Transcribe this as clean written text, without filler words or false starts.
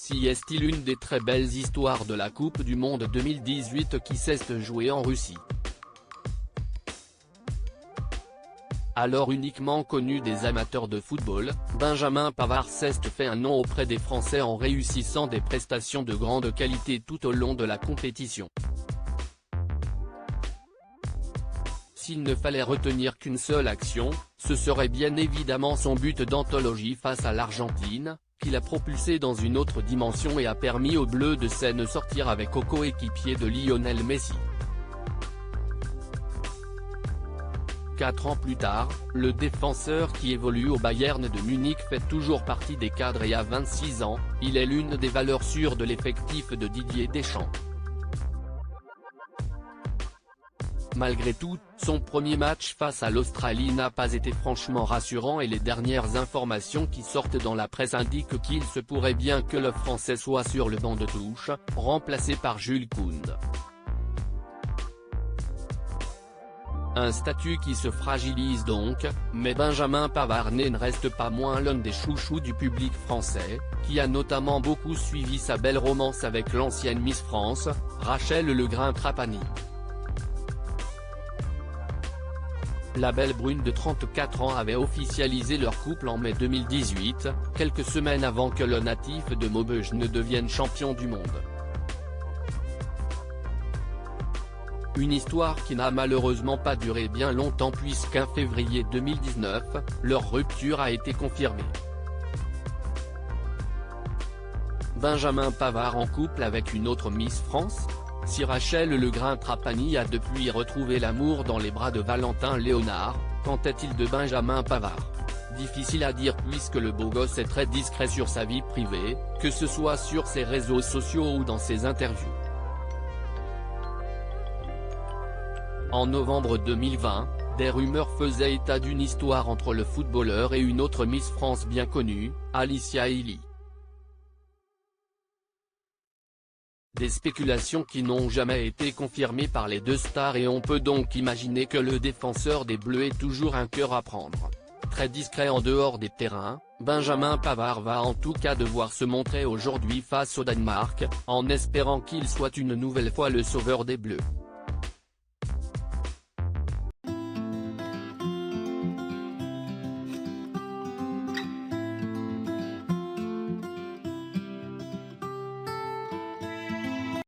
Si est-il une des très belles histoires de la Coupe du Monde 2018 qui s'est jouée en Russie. Alors uniquement connu des amateurs de football, Benjamin Pavard s'est fait un nom auprès des Français en réussissant des prestations de grande qualité tout au long de la compétition. S'il ne fallait retenir qu'une seule action, ce serait bien évidemment son but d'anthologie face à l'Argentine, qui l'a propulsé dans une autre dimension et a permis aux Bleus de s'en sortir avec au coéquipier de Lionel Messi. 4 ans plus tard, le défenseur qui évolue au Bayern de Munich fait toujours partie des cadres et à 26 ans, il est l'une des valeurs sûres de l'effectif de Didier Deschamps. Malgré tout, son premier match face à l'Australie n'a pas été franchement rassurant et les dernières informations qui sortent dans la presse indiquent qu'il se pourrait bien que le Français soit sur le banc de touche, remplacé par Jules Koundé. Un statut qui se fragilise donc, mais Benjamin Pavard ne reste pas moins l'un des chouchous du public français, qui a notamment beaucoup suivi sa belle romance avec l'ancienne Miss France, Rachel Legrin-Trapani. La belle brune de 34 ans avait officialisé leur couple en mai 2018, quelques semaines avant que le natif de Maubeuge ne devienne champion du monde. Une histoire qui n'a malheureusement pas duré bien longtemps puisqu'en février 2019, leur rupture a été confirmée. Benjamin Pavard en couple avec une autre Miss France ? Si Rachel Legrin-Trapani a depuis retrouvé l'amour dans les bras de Valentin Léonard, qu'en est-il de Benjamin Pavard? Difficile à dire puisque le beau gosse est très discret sur sa vie privée, que ce soit sur ses réseaux sociaux ou dans ses interviews. En novembre 2020, des rumeurs faisaient état d'une histoire entre le footballeur et une autre Miss France bien connue, Alicia Elie. Des spéculations qui n'ont jamais été confirmées par les deux stars et on peut donc imaginer que le défenseur des Bleus ait toujours un cœur à prendre. Très discret en dehors des terrains, Benjamin Pavard va en tout cas devoir se montrer aujourd'hui face au Danemark, en espérant qu'il soit une nouvelle fois le sauveur des Bleus.